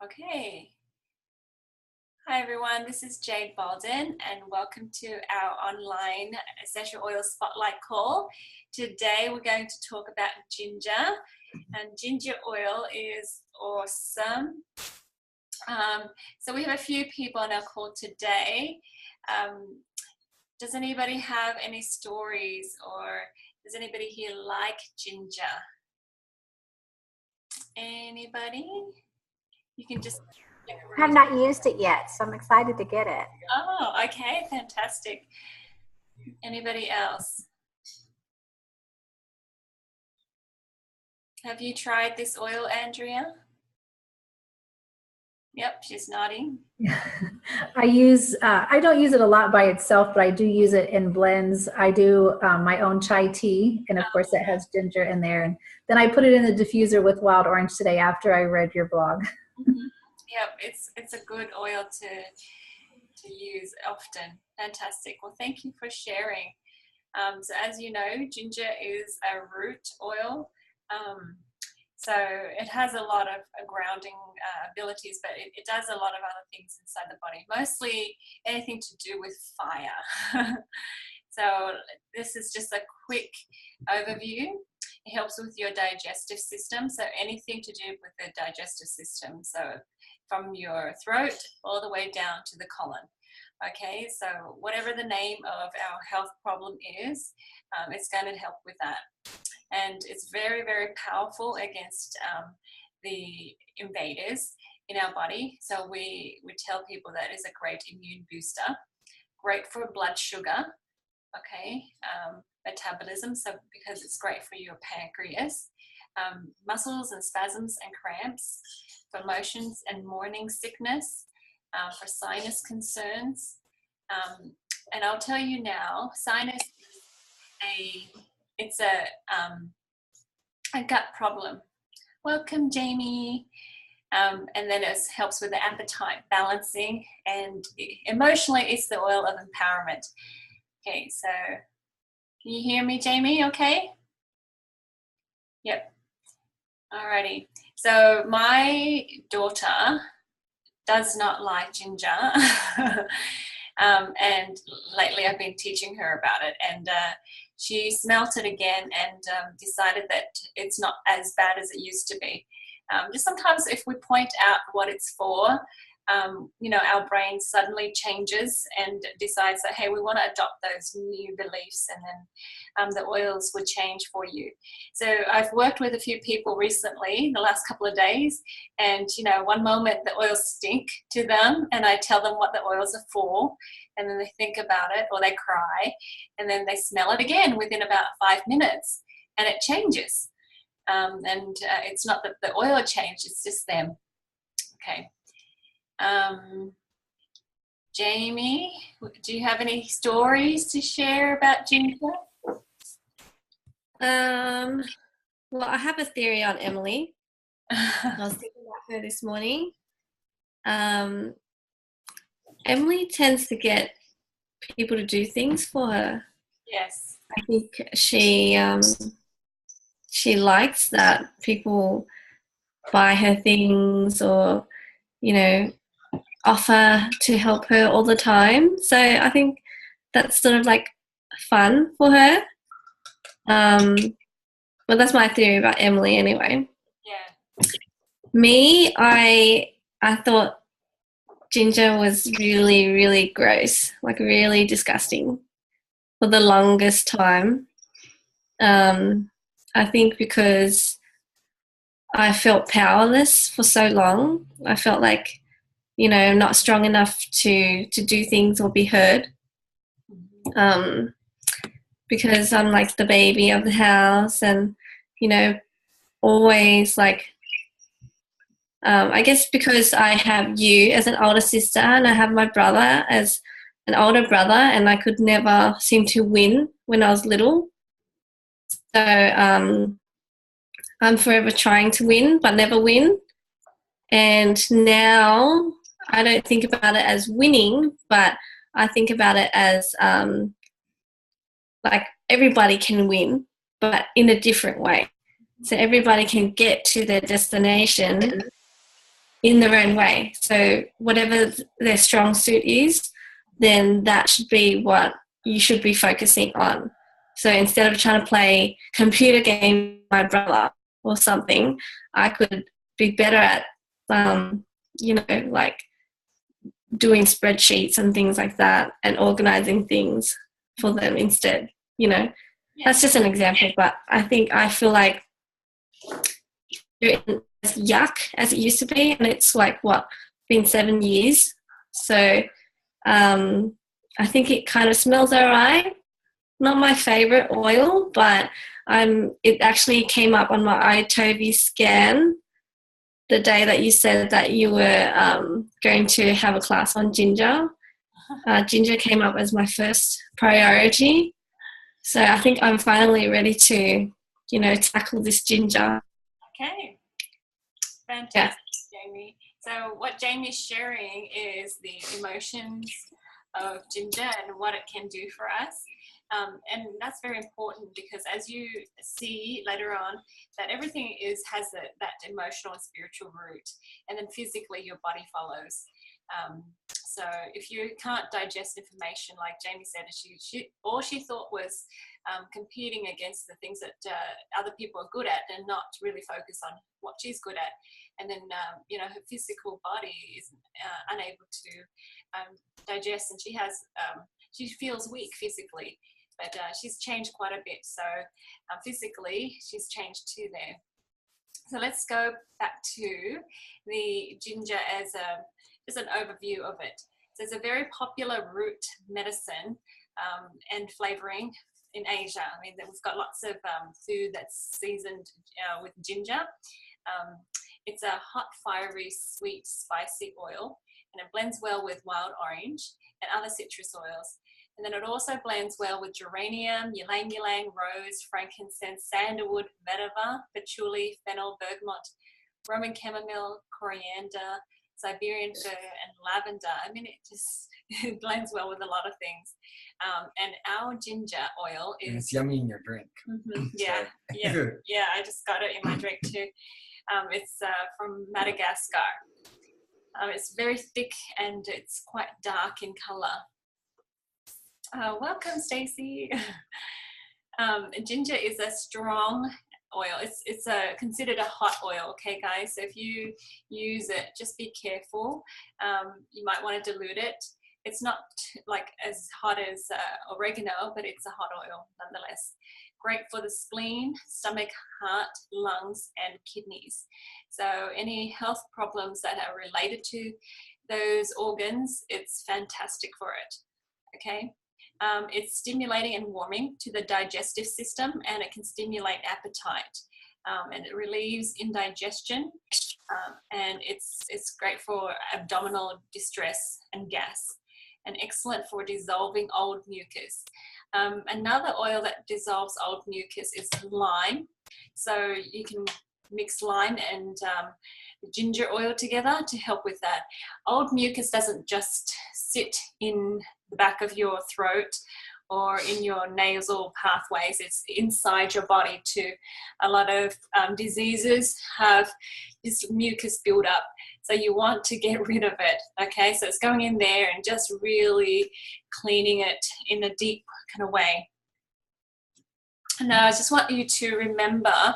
Okay. Hi everyone, this is Jade Bolden and welcome to our online essential oil spotlight call. Today we're going to talk about ginger, and ginger oil is awesome. So we have a few people on our call today. Does anybody have any stories, or does anybody here like ginger? Anybody? You can just I have not used it yet, so I'm excited to get it. Oh, okay, fantastic. Anybody else? Have you tried this oil, Andrea? Yep, she's nodding. I don't use it a lot by itself, but I do use it in blends. I do my own chai tea, and of course it has ginger in there. And then I put it in the diffuser with wild orange today after I read your blog. Mm-hmm. Yep, it's a good oil to use often. Fantastic. Well, thank you for sharing. So as you know, ginger is a root oil. So it has a lot of grounding abilities, but it does a lot of other things inside the body, mostly anything to do with fire. So this is just a quick overview. It helps with your digestive system, so anything to do with the digestive system, so from your throat all the way down to the colon. Okay, so whatever the name of our health problem is, it's going to help with that. And it's very, very powerful against the invaders in our body. So we tell people that is a great immune booster, great for blood sugar, okay, metabolism, so because it's great for your pancreas, muscles and spasms and cramps, for motions and morning sickness, for sinus concerns. And I'll tell you now, sinus is a gut problem. Welcome, Jamie. And then it helps with the appetite balancing, and emotionally it's the oil of empowerment. Okay, so can you hear me, Jamie? Okay? Yep. Alrighty. So my daughter does not like ginger. And lately I've been teaching her about it, and she smelt it again and decided that it's not as bad as it used to be. Just sometimes if we point out what it's for, our brain suddenly changes and decides that, hey, we want to adopt those new beliefs, and then the oils would change for you. So I've worked with a few people recently, the last couple of days, and one moment the oils stink to them, and I tell them what the oils are for, and then they think about it, or they cry, and then they smell it again within about 5 minutes, and it changes. And it's not that the oil changed, it's just them. Okay. Jamie, do you have any stories to share about ginger? Well, I have a theory on Emily. I was thinking about her this morning. Emily tends to get people to do things for her. Yes. I think she likes that people buy her things, or offer to help her all the time. So I think that's sort of like fun for her. Well, that's my theory about Emily anyway. Yeah. Me, I thought ginger was really, really gross, like really disgusting for the longest time. I think because I felt powerless for so long. I felt like, not strong enough to do things or be heard. Because I'm like the baby of the house, and, always like, I guess because I have you as an older sister, and I have my brother as an older brother, and I could never seem to win when I was little. So I'm forever trying to win but never win. And now I don't think about it as winning, but I think about it as like everybody can win, but in a different way. So everybody can get to their destination in their own way. So whatever their strong suit is, then that should be what you should be focusing on. So instead of trying to play computer game with my brother or something, I could be better at, like doing spreadsheets and things like that and organizing things for them instead, That's just an example, but I feel like it's as yuck as it used to be, and it's like, been 7 years. So I think it kind of smells all right. Not my favorite oil, but it actually came up on my iTovi scan the day that you said that you were going to have a class on ginger. Ginger came up as my first priority. So I think I'm finally ready to, tackle this ginger. Okay. Fantastic, Jamie. So what Jamie's sharing is the emotions of ginger and what it can do for us. And that's very important because as you see later on, that everything has that emotional and spiritual root, and then physically your body follows. So if you can't digest information, like Jamie said, all she thought was competing against the things that other people are good at and not really focus on what she's good at. And then, her physical body is unable to digest, and she feels weak physically, but she's changed quite a bit. So physically, she's changed too there. So let's go back to the ginger as just an overview of it. So it's a very popular root medicine and flavoring in Asia. I mean, we've got lots of food that's seasoned with ginger. It's a hot, fiery, sweet, spicy oil, and it blends well with wild orange and other citrus oils. And then it also blends well with geranium, ylang-ylang, rose, frankincense, sandalwood, vetiver, patchouli, fennel, bergamot, Roman chamomile, coriander, Siberian fir, and lavender. I mean, it blends well with a lot of things. And our ginger oil is... And it's yummy in your drink. Mm-hmm. Yeah, yeah, I just got it in my drink too. It's from Madagascar. It's very thick and it's quite dark in color. Welcome, Stacey. Ginger is a strong oil. It's considered a hot oil, okay, guys? So if you use it, just be careful. You might want to dilute it. It's not like as hot as oregano, but it's a hot oil nonetheless. Great for the spleen, stomach, heart, lungs, and kidneys. So any health problems that are related to those organs, it's fantastic for it, okay? It's stimulating and warming to the digestive system, and it can stimulate appetite, and it relieves indigestion, and it's great for abdominal distress and gas, and excellent for dissolving old mucus. Another oil that dissolves old mucus is lime. So you can mix lime and ginger oil together to help with that. Old mucus doesn't just sit in the back of your throat or in your nasal pathways. It's inside your body too. A lot of diseases have this mucus build up. So you want to get rid of it, okay? So it's going in there and just really cleaning it in a deep kind of way. Now, I just want you to remember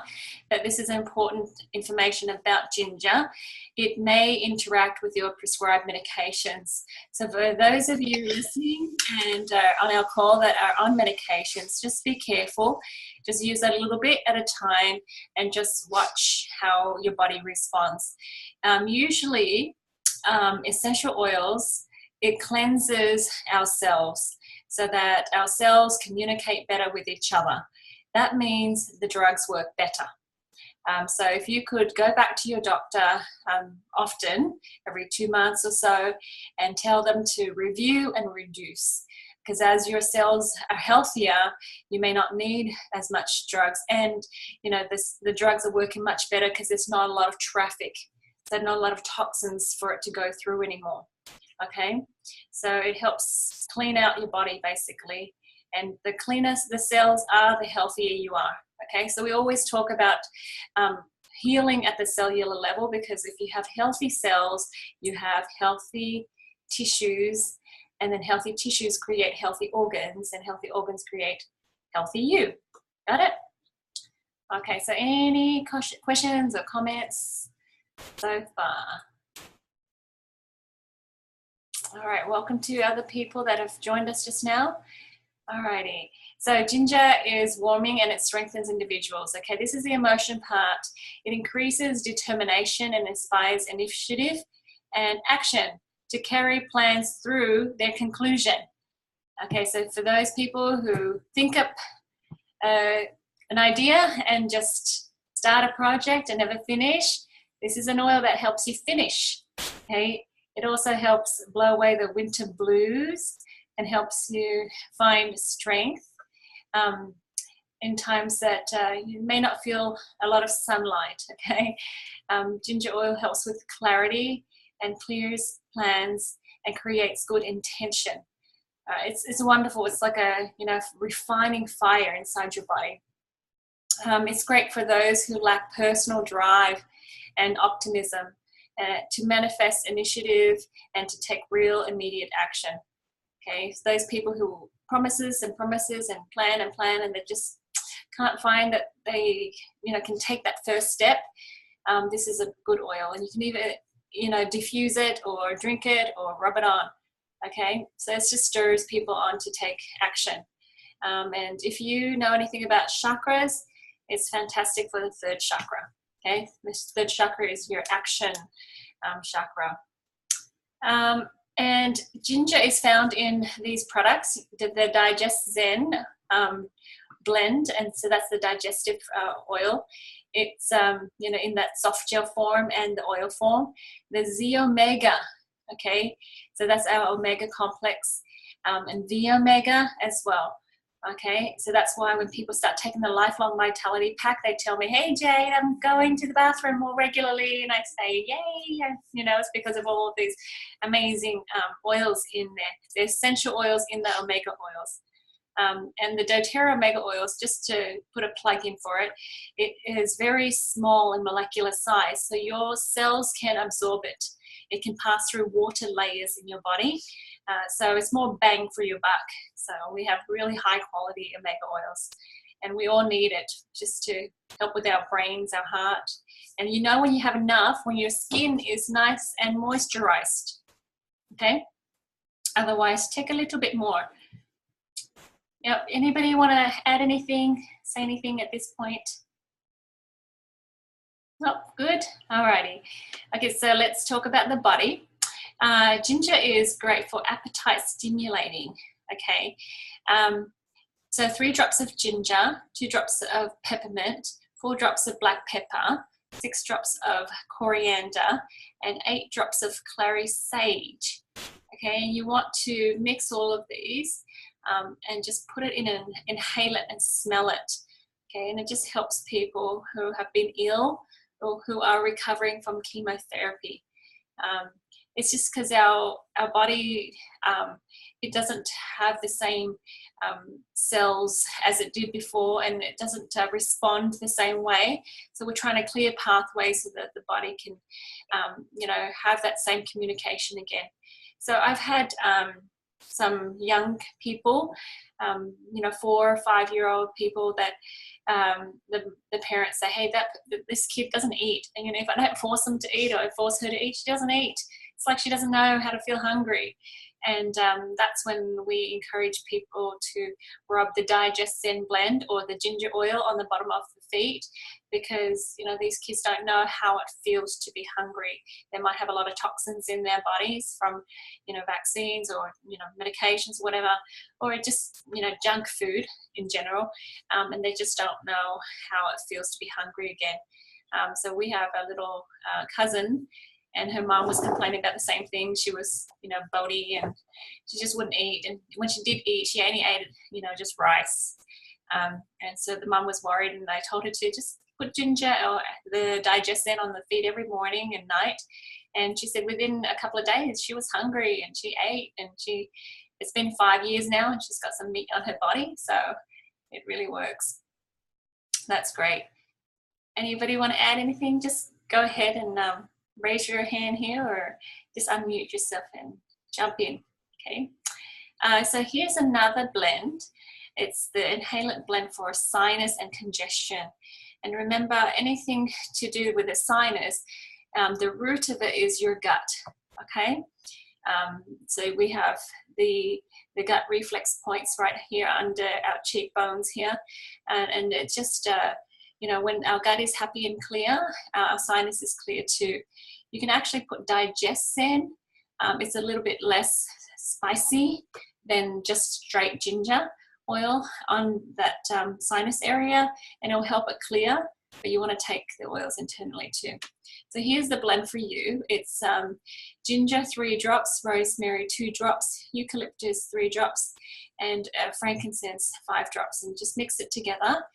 that this is important information about ginger. It may interact with your prescribed medications. So for those of you listening and on our call that are on medications, just be careful. Just use that a little bit at a time and just watch how your body responds. Usually, essential oils, it cleanses our cells so that our cells communicate better with each other. That means the drugs work better. So if you could go back to your doctor often, every 2 months or so, and tell them to review and reduce. Because as your cells are healthier, you may not need as much drugs. And, the drugs are working much better because there's not a lot of traffic. There's not a lot of toxins for it to go through anymore. Okay? So it helps clean out your body, basically. And the cleaner the cells are, the healthier you are. Okay, so we always talk about healing at the cellular level, because if you have healthy cells, you have healthy tissues, and then healthy tissues create healthy organs, and healthy organs create healthy you. Got it? Okay, so any questions or comments so far? All right, welcome to other people that have joined us just now. All righty, so ginger is warming and it strengthens individuals. Okay, this is the emotion part. It increases determination and inspires initiative and action to carry plans through their conclusion. Okay, so for those people who think up an idea and just start a project and never finish, this is an oil that helps you finish. Okay, it also helps blow away the winter blues and helps you find strength in times that you may not feel a lot of sunlight. Okay, ginger oil helps with clarity and clears plans and creates good intention. It's wonderful. It's like a refining fire inside your body. It's great for those who lack personal drive and optimism to manifest initiative and to take real immediate action. Okay, so those people who promises and plan and they just can't find that they can take that first step, this is a good oil, and you can either diffuse it or drink it or rub it on. Okay, so it just stirs people on to take action. And if you know anything about chakras, it's fantastic for the third chakra. Okay, this third chakra is your action chakra. And ginger is found in these products, the Digest Zen blend, and so that's the digestive oil. It's in that soft gel form and the oil form. The Z-Omega, okay, so that's our omega complex, and V-Omega as well. Okay, so that's why when people start taking the Lifelong Vitality Pack, they tell me, hey Jade, I'm going to the bathroom more regularly, and I say, yay, it's because of all of these amazing oils in there. The essential oils in the omega oils. And the doTERRA omega oils, just to put a plug in for it, it is very small in molecular size, so your cells can absorb it. It can pass through water layers in your body, so it's more bang for your buck. So we have really high quality omega oils, and we all need it just to help with our brains, our heart. And when you have enough, when your skin is nice and moisturized, okay? Otherwise, take a little bit more. Yep. Anybody want to add anything, say anything at this point? Oh, good. Alrighty. Okay, so let's talk about the body. Ginger is great for appetite stimulating. Okay, so 3 drops of ginger, 2 drops of peppermint, 4 drops of black pepper, 6 drops of coriander, and 8 drops of clary sage. Okay, and you want to mix all of these and just put it in an inhaler and smell it. Okay, and it just helps people who have been ill or who are recovering from chemotherapy. It's just because our body, it doesn't have the same cells as it did before, and it doesn't respond the same way. So we're trying to clear pathways so that the body can, have that same communication again. So I've had some young people, 4 or 5-year-old people that the parents say, hey, this kid doesn't eat. And if I don't force them to eat or I force her to eat, she doesn't eat. It's like she doesn't know how to feel hungry. And that's when we encourage people to rub the Digest Zen blend or the ginger oil on the bottom of the feet, because these kids don't know how it feels to be hungry. They might have a lot of toxins in their bodies from vaccines or medications or whatever, or just junk food in general, and they just don't know how it feels to be hungry again. So we have a little cousin, and her mom was complaining about the same thing. She was, bloaty, and she just wouldn't eat. And when she did eat, she only ate, just rice. And so the mom was worried, and I told her to just put ginger or the Digest Zen on the feet every morning and night. And she said within a couple of days, she was hungry and she ate, and it's been 5 years now, and she's got some meat on her body. So it really works. That's great. Anybody want to add anything? Just go ahead and raise your hand here, or just unmute yourself and jump in. Okay. So here's another blend. It's the inhalant blend for sinus and congestion. And remember, anything to do with the sinus, the root of it is your gut. Okay. So we have the gut reflex points right here under our cheekbones here, and it just you know, when our gut is happy and clear, our sinus is clear too. You can actually put Digessan. It's a little bit less spicy than just straight ginger oil on that sinus area, and it'll help it clear, but you want to take the oils internally too. So here's the blend for you. It's ginger 3 drops, rosemary 2 drops, eucalyptus 3 drops, and frankincense 5 drops, and just mix it together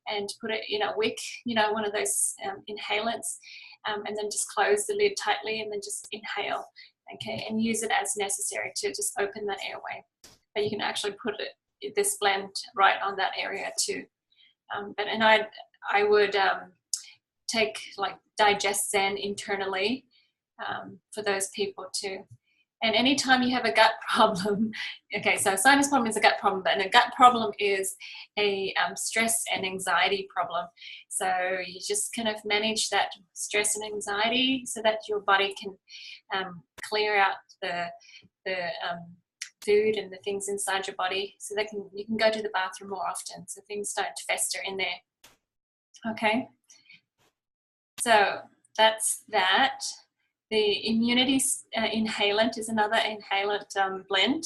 and put it in a wick, you know, one of those inhalants, and then just close the lid tightly and then just inhale, okay, and use it as necessary to just open that airway. But you can actually put this blend right on that area too. And I would take like Digessan internally for those people too. And anytime you have a gut problem, okay, so sinus problem is a gut problem, but a gut problem is a stress and anxiety problem. So you just kind of manage that stress and anxiety so that your body can clear out the food and the things inside your body, so that you can go to the bathroom more often, so things don't fester in there. Okay, so that's that. The immunity inhalant is another inhalant blend.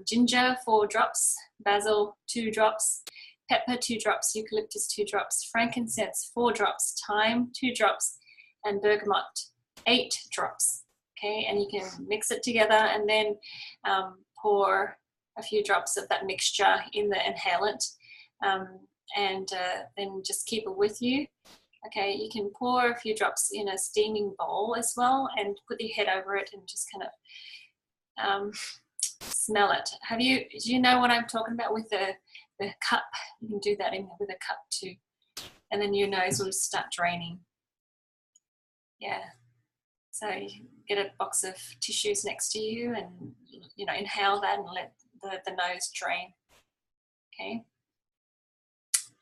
Ginger 4 drops, basil 2 drops, pepper 2 drops, eucalyptus 2 drops, frankincense 4 drops, thyme 2 drops, and bergamot 8 drops. Okay, and you can mix it together and then pour a few drops of that mixture in the inhalant, and then just keep it with you. Okay, you can pour a few drops in a steaming bowl as well and put your head over it and just kind of smell it. Do you know what I'm talking about with the cup? You can do that with a cup too. And then your nose will start draining. Yeah. So you can get a box of tissues next to you and, you know, inhale that and let the nose drain. Okay.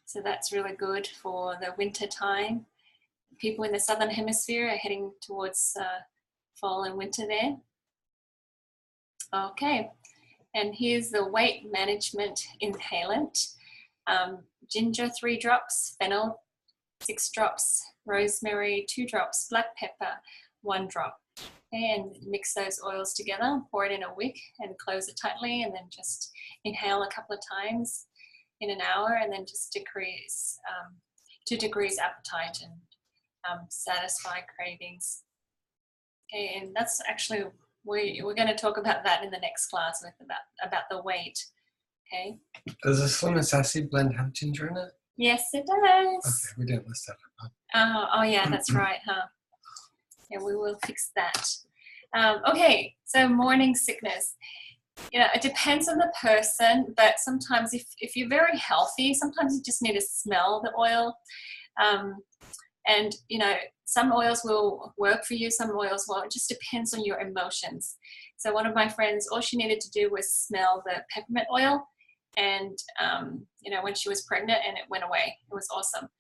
So that's really good for the winter time. People in the southern hemisphere are heading towards fall and winter there. Okay, and here's the weight management inhalant. Ginger 3 drops, fennel 6 drops, rosemary 2 drops, black pepper 1 drop. And mix those oils together, pour it in a wick and close it tightly, and then just inhale a couple of times in an hour, and then just decrease to decrease appetite and satisfy cravings. Okay, and that's actually, we're going to talk about that in the next class with about the weight. Okay. Does the Slim and Sassy blend have ginger in it? Yes, it does. Okay, we didn't list that. Oh yeah, that's right, huh? Yeah, we will fix that. Okay, so morning sickness. You know, it depends on the person, but sometimes if you're very healthy, sometimes you just need to smell the oil. And, you know, some oils will work for you, some oils won't. It just depends on your emotions. So one of my friends, all she needed to do was smell the peppermint oil, and, you know, when she was pregnant, and it went away. It was awesome.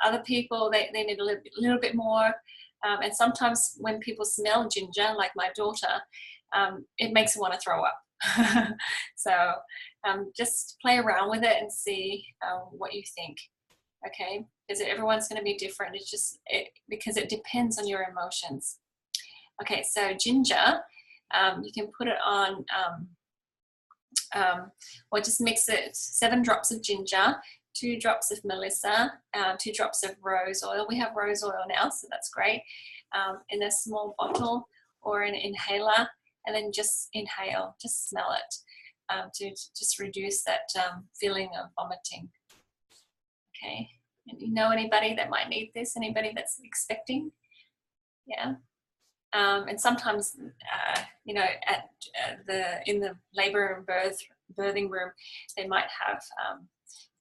Other people, they need a little bit more. And sometimes when people smell ginger, like my daughter, it makes her want to throw up. So just play around with it and see what you think. Okay, because everyone's going to be different. It's just because it depends on your emotions. Okay, so ginger, you can put it on, or just mix it, 7 drops of ginger, 2 drops of melissa, 2 drops of rose oil. We have rose oil now, so that's great, in a small bottle or an inhaler, and then just inhale, just smell it, to just reduce that feeling of vomiting. Okay, and you know anybody that might need this? Anybody that's expecting? Yeah. And sometimes, you know, in the labor and birthing room, they might have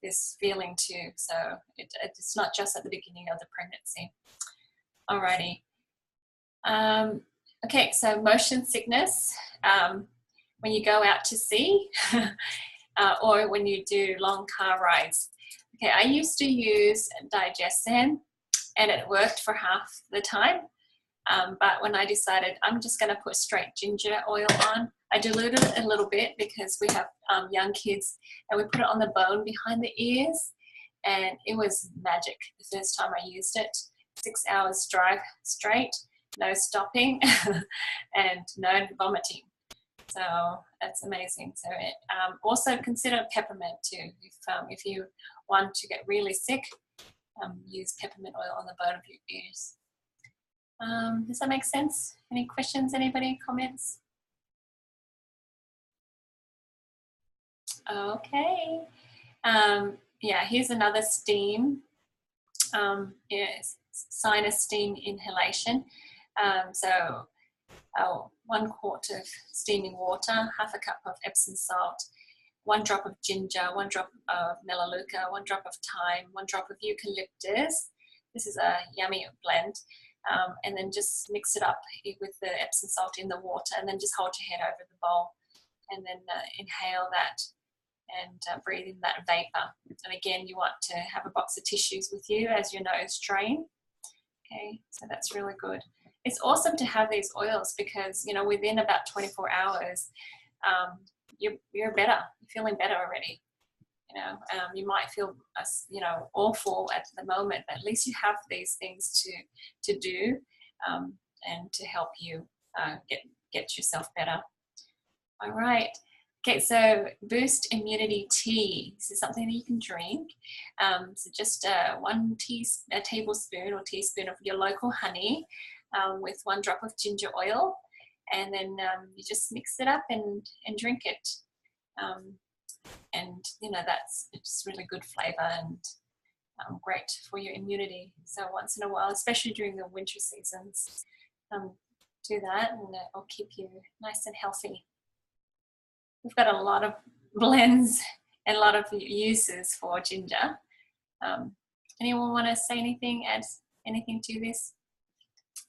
this feeling too. So it's not just at the beginning of the pregnancy. Alrighty. Okay, so motion sickness, when you go out to sea or when you do long car rides. Okay, I used to use Digessan and it worked for half the time. But when I decided I'm just going to put straight ginger oil on, I diluted it a little bit because we have young kids, and we put it on the bone behind the ears, and it was magic the first time I used it. 6 hours drive straight, no stopping, and no vomiting. So that's amazing. So also consider peppermint too. If you want to get really sick, use peppermint oil on the bone of your ears. Does that make sense? Any questions? Anybody? Comments? Okay. Yeah, here's another steam. Yes, sinus steam inhalation. So 1 quart of steaming water, half a cup of Epsom salt, 1 drop of ginger, 1 drop of melaleuca, 1 drop of thyme, 1 drop of eucalyptus. This is a yummy blend. And then just mix it up with the Epsom salt in the water, and then just hold your head over the bowl, and then inhale that and breathe in that vapor. And again, you want to have a box of tissues with you as your nose drain. Okay, so that's really good. It's awesome to have these oils because, you know, within about 24 hours, you're better, you're feeling better already. You know, you might feel, you know, awful at the moment, but at least you have these things to do and to help you get yourself better. All right. Okay, so Boost Immunity Tea. This is something that you can drink. So just 1 tablespoon or teaspoon of your local honey with 1 drop of ginger oil, and then you just mix it up and drink it. And you know, that's it's really good flavor and great for your immunity. So once in a while, especially during the winter seasons, do that, and it'll keep you nice and healthy. We've got a lot of blends and a lot of uses for ginger. Anyone want to say anything, add anything to this?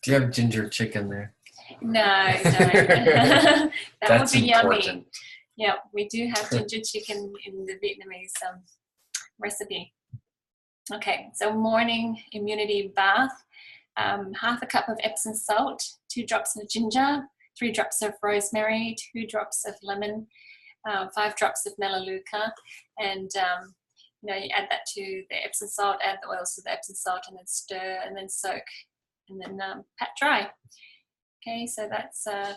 Do you have ginger chicken there? No, that would be important. yummy. Yeah, we do have ginger chicken in the Vietnamese recipe. Okay, so morning immunity bath. Half a cup of Epsom salt, 2 drops of ginger, 3 drops of rosemary, 2 drops of lemon, 5 drops of melaleuca, and you know, you add that to the Epsom salt, add the oils to the Epsom salt, and then stir, and then soak, and then pat dry. Okay, so that's you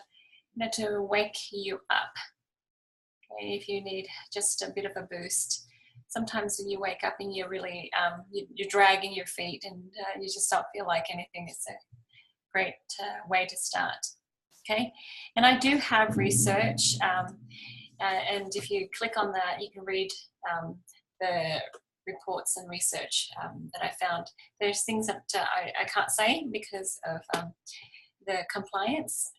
know, to wake you up. Okay, if you need just a bit of a boost. Sometimes when you wake up and you're really you're dragging your feet and you just don't feel like anything, it's a great way to start. Okay, and I do have research, and if you click on that, you can read the reports and research that I found. There's things that I can't say because of the compliance,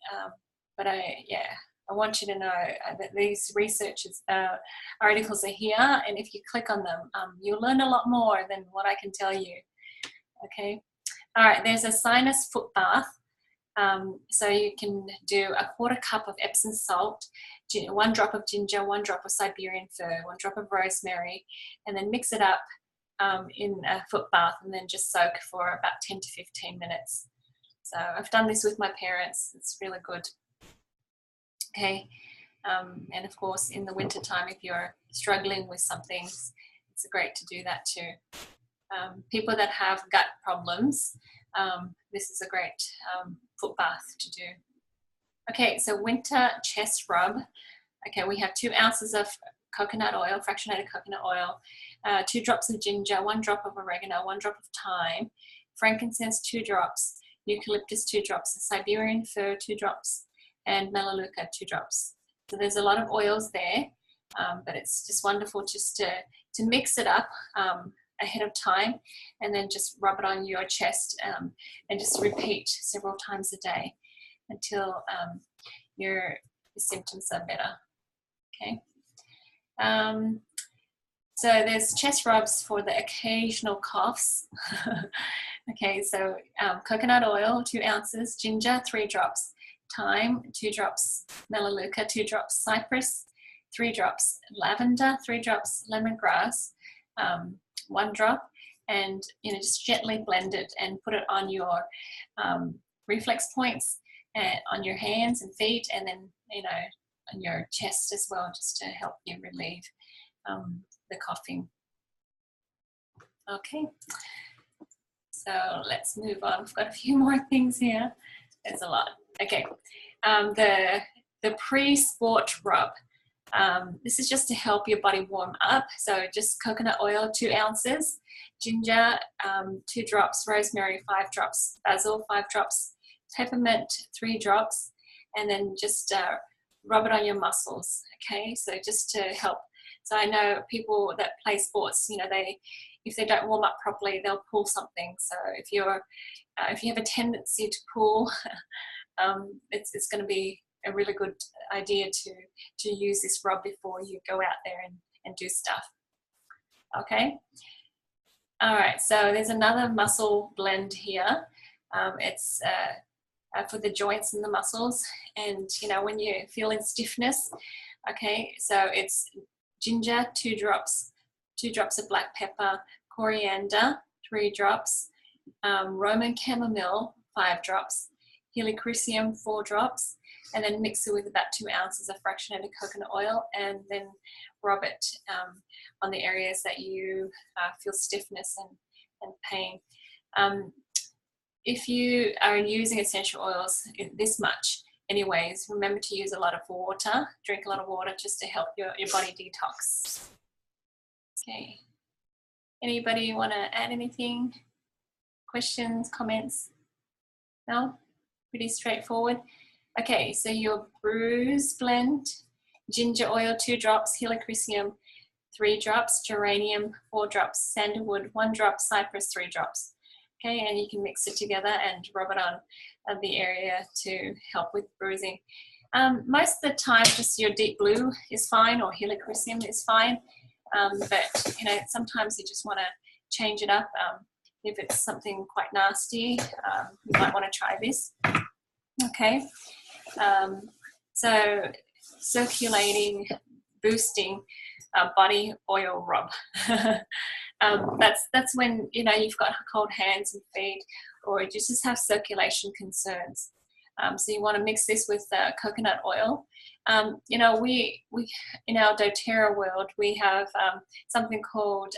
but I want you to know that these research articles are here, and if you click on them, you'll learn a lot more than what I can tell you. Okay, all right, there's a sinus foot bath. So you can do 1/4 cup of Epsom salt, 1 drop of ginger, 1 drop of Siberian fir, 1 drop of rosemary, and then mix it up in a foot bath, and then just soak for about 10 to 15 minutes. So I've done this with my parents. It's really good. Okay, and of course in the winter time, if you're struggling with something, it's great to do that too. People that have gut problems, this is a great foot bath to do. Okay, so winter chest rub. Okay, we have 2 ounces of coconut oil, fractionated coconut oil, 2 drops of ginger, 1 drop of oregano, 1 drop of thyme, frankincense 2 drops, eucalyptus 2 drops, Siberian fir 2 drops, and melaleuca 2 drops. So there's a lot of oils there, but it's just wonderful just to mix it up ahead of time, and then just rub it on your chest and just repeat several times a day until your symptoms are better. Okay. So there's chest rubs for the occasional coughs. Okay, so coconut oil, 2 ounces, ginger, 3 drops, thyme, 2 drops, melaleuca, 2 drops, cypress, 3 drops, lavender, 3 drops, lemongrass, 1 drop, and just gently blend it and put it on your reflex points, and on your hands and feet, and then on your chest as well, just to help you relieve the coughing. Okay, so let's move on. I've got a few more things here. There's a lot. Okay, the pre-sport rub. This is just to help your body warm up. So just coconut oil, 2 ounces, ginger, 2 drops, rosemary, 5 drops, basil, 5 drops, peppermint, 3 drops, and then just rub it on your muscles. Okay, so just to help. So I know people that play sports, if they don't warm up properly, they'll pull something. So if you have a tendency to pull, it's going to be a really good idea to use this rub before you go out there and do stuff. Okay. All right. So there's another muscle blend here. It's for the joints and the muscles, and when you're feeling stiffness. Okay. So it's ginger, 2 drops, 2 drops of black pepper, coriander, 3 drops, Roman chamomile, 5 drops, helichrysum, 4 drops, and then mix it with about 2 ounces of fractionated coconut oil, and then rub it on the areas that you feel stiffness and pain. If you are using essential oils this much, anyways, remember to use a lot of water, drink a lot of water, just to help your body detox. Okay. Anybody want to add anything? Questions, comments? No? Pretty straightforward. Okay, so your bruise blend, ginger oil, 2 drops, helichrysum, 3 drops, geranium, 4 drops, sandalwood, 1 drop, cypress, 3 drops. Okay, and you can mix it together and rub it on the area to help with bruising. Most of the time, just your deep blue is fine, or helichrysum is fine. But sometimes you just want to change it up. If it's something quite nasty, you might want to try this. Okay. So circulating, boosting body oil rub. That's when you've got cold hands and feet, or you just have circulation concerns. So you want to mix this with coconut oil. We in our doTERRA world, we have something called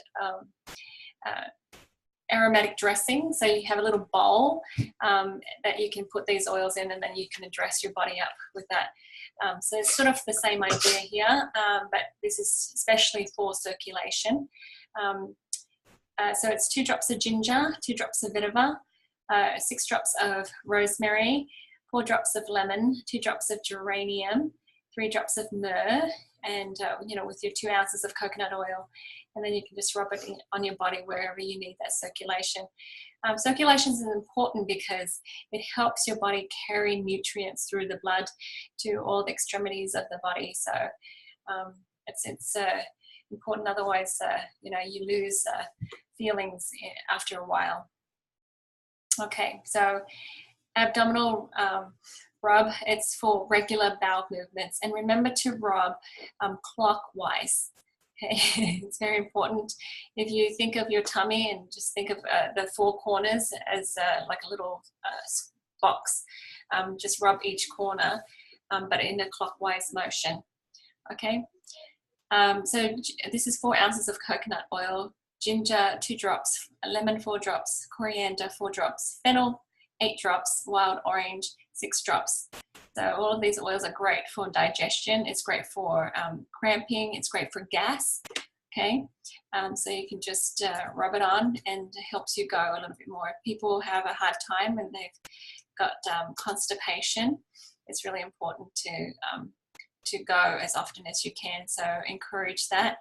aromatic dressing. So you have a little bowl that you can put these oils in, and then you can dress your body up with that. So it's sort of the same idea here, but this is especially for circulation. So it's 2 drops of ginger, 2 drops of vetiver, 6 drops of rosemary, 4 drops of lemon, 2 drops of geranium, 3 drops of myrrh, and with your 2 ounces of coconut oil, and then you can just rub it on your body wherever you need that circulation. Circulation is important because it helps your body carry nutrients through the blood to all the extremities of the body. So it's important. Otherwise, you lose feelings after a while. Okay, so abdominal rub, it's for regular bowel movements, and remember to rub clockwise. Okay, it's very important. If you think of your tummy and just think of the 4 corners as like a little box, just rub each corner, but in a clockwise motion. Okay, so this is 4 ounces of coconut oil, ginger 2 drops, lemon 4 drops, coriander 4 drops, fennel 8 drops, wild orange 6 drops. So all of these oils are great for digestion. It's great for cramping. It's great for gas. Okay, so you can just rub it on, and it helps you go a little bit more. If people have a hard time and they've got constipation, it's really important to go as often as you can. So encourage that.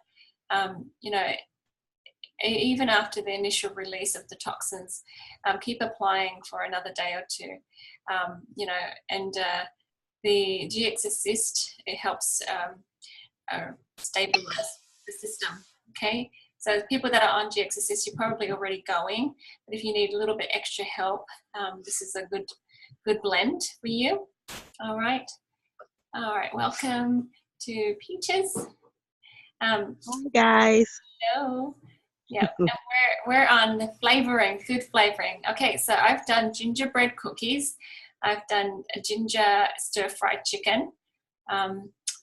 Even after the initial release of the toxins, keep applying for another day or two. And the GX Assist, it helps stabilize the system. Okay, so people that are on GX Assist, you're probably already going, but if you need a little bit extra help, this is a good blend for you. All right, welcome to Peaches. Hi guys. Hello. Yeah, and we're on the flavoring, food flavoring. Okay, so I've done gingerbread cookies. I've done a ginger stir-fried chicken.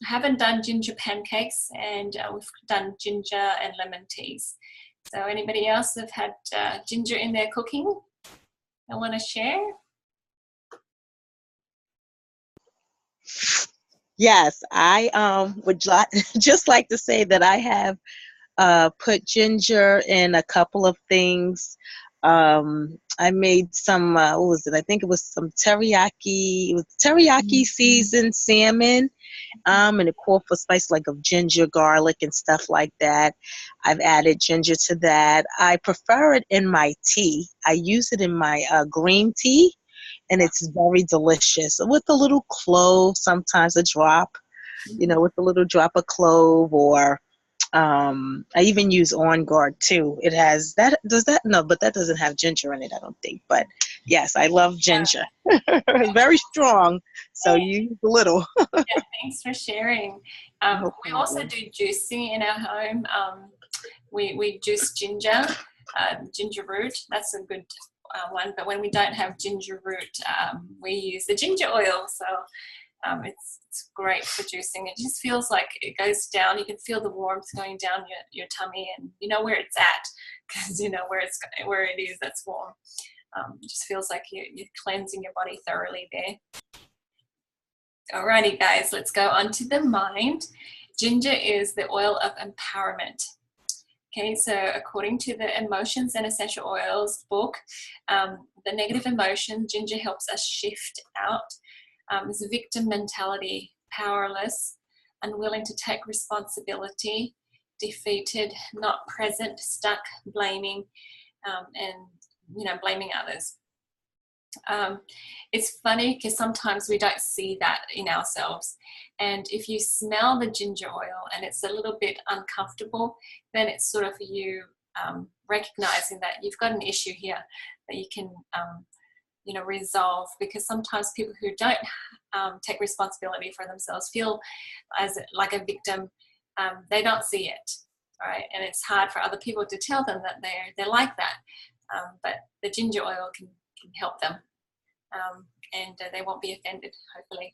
I haven't done ginger pancakes, and we've done ginger and lemon teas. So anybody else have had ginger in their cooking I want to share? Yes, I would just like to say that I have put ginger in a couple of things. I made some, what was it? I think it was some teriyaki. It was teriyaki seasoned salmon, and it called for spice like of ginger, garlic, and stuff like that. I've added ginger to that. I prefer it in my tea. I use it in my green tea, and it's very delicious. With a little clove, sometimes a drop, with a little drop of clove, or I even use On Guard too. It has that. Does that? No, but that doesn't have ginger in it, I don't think. But yes, I love ginger. Very strong. So you use a little. Yeah, thanks for sharing. We also do juicing in our home. We juice ginger, ginger root. That's a good one. But when we don't have ginger root, we use the ginger oil. So it's great for juicing. It just feels like it goes down. You can feel the warmth going down your tummy, and you know where it's at, because you know where it is that's warm. It just feels like you're cleansing your body thoroughly there. Alrighty guys, let's go on to the mind. Ginger is the oil of empowerment. Okay, so according to the Emotions and Essential Oils book, the negative emotion, ginger helps us shift out. Is a victim mentality, powerless, unwilling to take responsibility, defeated, not present, stuck, blaming, and blaming others. It's funny because sometimes we don't see that in ourselves, and if you smell the ginger oil and it's a little bit uncomfortable, then it's sort of you recognizing that you've got an issue here that you can resolve, because sometimes people who don't take responsibility for themselves feel as like a victim. They don't see it, right? And it's hard for other people to tell them that they're like that, but the ginger oil can help them, and they won't be offended, hopefully.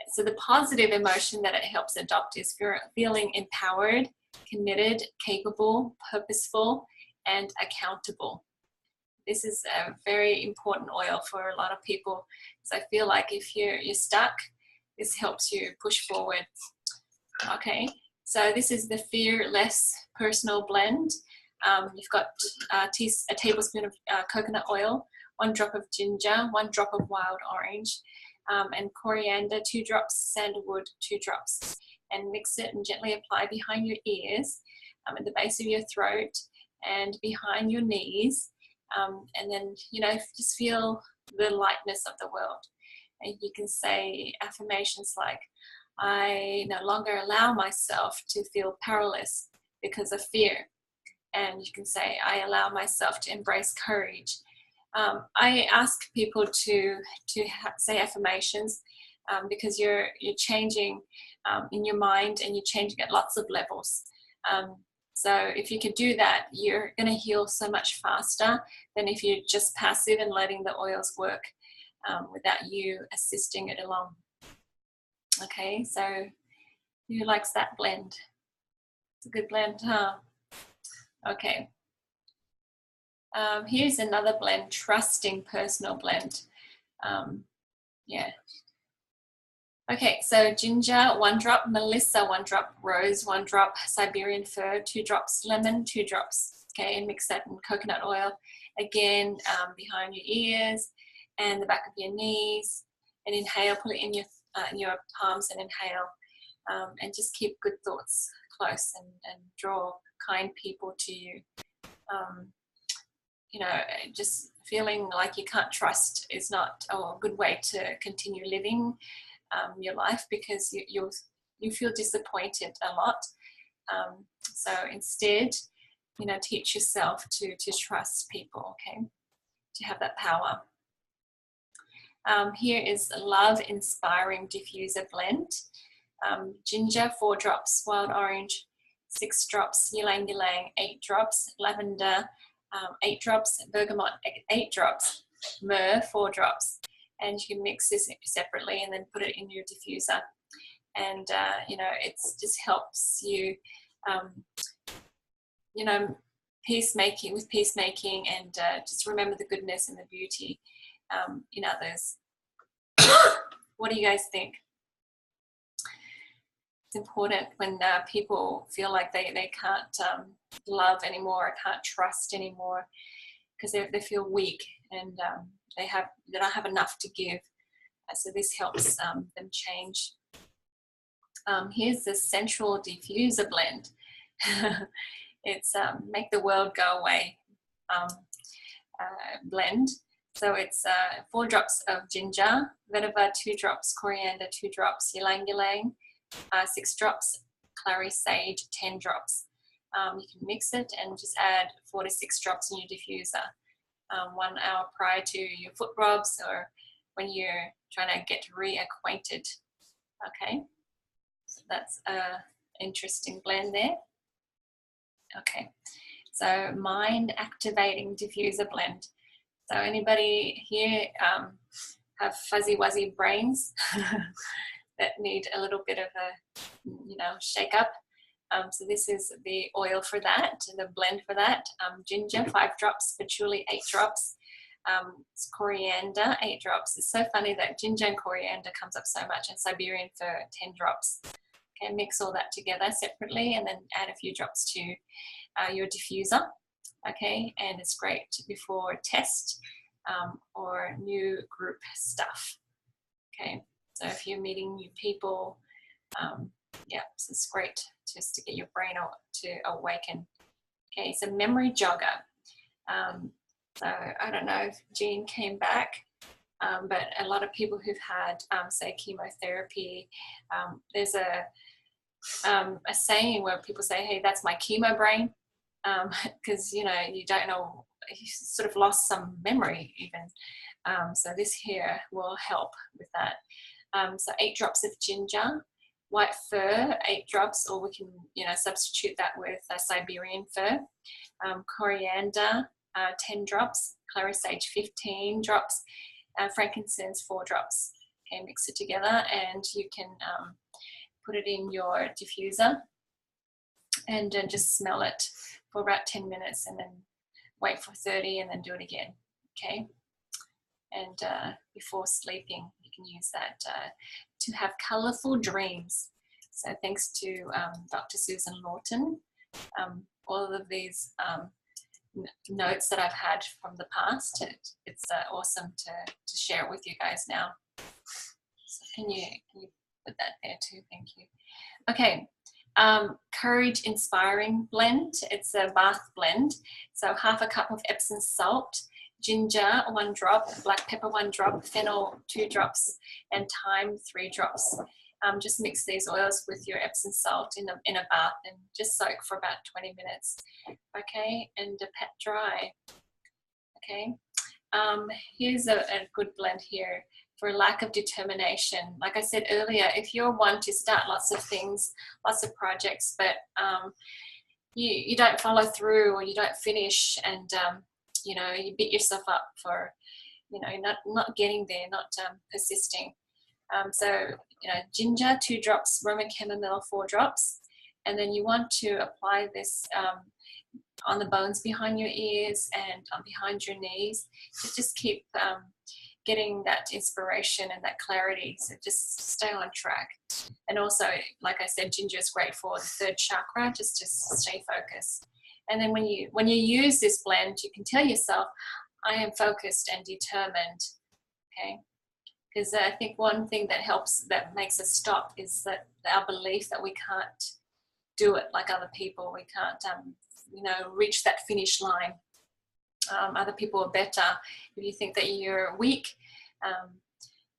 So the positive emotion that it helps adopt is feeling empowered, committed, capable, purposeful, and accountable. This is a very important oil for a lot of people, because I feel like if you're stuck, this helps you push forward. Okay, so this is the Fearless Personal Blend. You've got a tablespoon of coconut oil, 1 drop of ginger, 1 drop of wild orange, and coriander, 2 drops, sandalwood, 2 drops, and mix it and gently apply behind your ears, at the base of your throat, and behind your knees. And then, just feel the lightness of the world. And you can say affirmations like, I no longer allow myself to feel powerless because of fear. And you can say, I allow myself to embrace courage. I ask people to say affirmations because you're changing in your mind, and you're changing at lots of levels. So if you could do that, you're going to heal so much faster than if you're just passive and letting the oils work without you assisting it along. Okay, so who likes that blend? It's a good blend, huh? Okay. Here's another blend, Trusting Personal Blend. Yeah. Okay, so ginger, 1 drop, melissa, 1 drop, rose, 1 drop, Siberian fir, 2 drops, lemon, 2 drops. Okay, and mix that in coconut oil. Again, behind your ears and the back of your knees. And inhale, put it in your palms and inhale. And just keep good thoughts close and draw kind people to you. Just feeling like you can't trust is not a good way to continue living your life, because you feel disappointed a lot. So instead, you know, teach yourself to trust people, okay, to have that power. Here is Love Inspiring Diffuser Blend. Ginger 4 drops, wild orange 6 drops, ylang ylang 8 drops, lavender 8 drops, bergamot 8 drops, myrrh 4 drops. And you can mix this separately and then put it in your diffuser. And you know, it just helps you, you know, peacemaking and just remember the goodness and the beauty in others. What do you guys think? It's important when people feel like they can't love anymore, or can't trust anymore, because they feel weak and they don't have enough to give. So this helps them change. Here's the Sensual Diffuser Blend. It's Make the World Go Away blend. So it's 4 drops of ginger, vetiver 2 drops, coriander 2 drops, ylang ylang 6 drops, clary sage 10 drops. You can mix it and just add 4 to 6 drops in your diffuser 1 hour prior to your foot rubs or when you're trying to get reacquainted. Okay, so that's an interesting blend there. Okay, so Mind Activating Diffuser Blend. So anybody here have fuzzy wuzzy brains that need a little bit of a, you know, shake up? So this is the oil for that, the blend for that. Ginger 5 drops, patchouli 8 drops, coriander 8 drops. It's so funny that ginger and coriander comes up so much, and Siberian fir 10 drops. Okay, mix all that together separately and then add a few drops to your diffuser. Okay, and it's great before a test or new group stuff. Okay, so if you're meeting new people, yeah, so it's great just to get your brain to awaken. Okay, so Memory Jogger. So I don't know if Jean came back, but a lot of people who've had, say, chemotherapy, there's a saying where people say, hey, that's my chemo brain, because, you know, you don't know, you sort of lost some memory even. So this here will help with that. So 8 drops of ginger, white fir 8 drops, or we can, you know, substitute that with Siberian fir, coriander 10 drops, clary sage 15 drops, frankincense 4 drops. Okay, mix it together and you can put it in your diffuser and just smell it for about 10 minutes and then wait for 30 and then do it again. Okay, and before sleeping you can use that to have colorful dreams. So thanks to Dr. Susan Lawton, all of these notes that I've had from the past, it's awesome to share it with you guys now. So can you put that there too? Thank you. Okay, Courage Inspiring Blend. It's a bath blend. So half a cup of Epsom salt, ginger 1 drop, black pepper 1 drop, fennel 2 drops, and thyme 3 drops. Just mix these oils with your Epsom salt in a bath and just soak for about 20 minutes. Okay, and pat dry. Okay, here's a good blend here for lack of determination. Like I said earlier, if you're one to start lots of things, lots of projects, but you don't follow through or you don't finish, and you know, you beat yourself up for, you know, not getting there, not persisting. So, you know, ginger 2 drops, Roman chamomile 4 drops, and then you want to apply this on the bones behind your ears and behind your knees to just keep getting that inspiration and that clarity. So just stay on track. And also, like I said, ginger is great for the 3rd chakra, just to stay focused. And then when you use this blend, you can tell yourself, I am focused and determined. Okay, because I think one thing that helps, that makes us stop, is that our belief that we can't do it like other people. We can't, you know, reach that finish line. Other people are better. If you think that you're weak,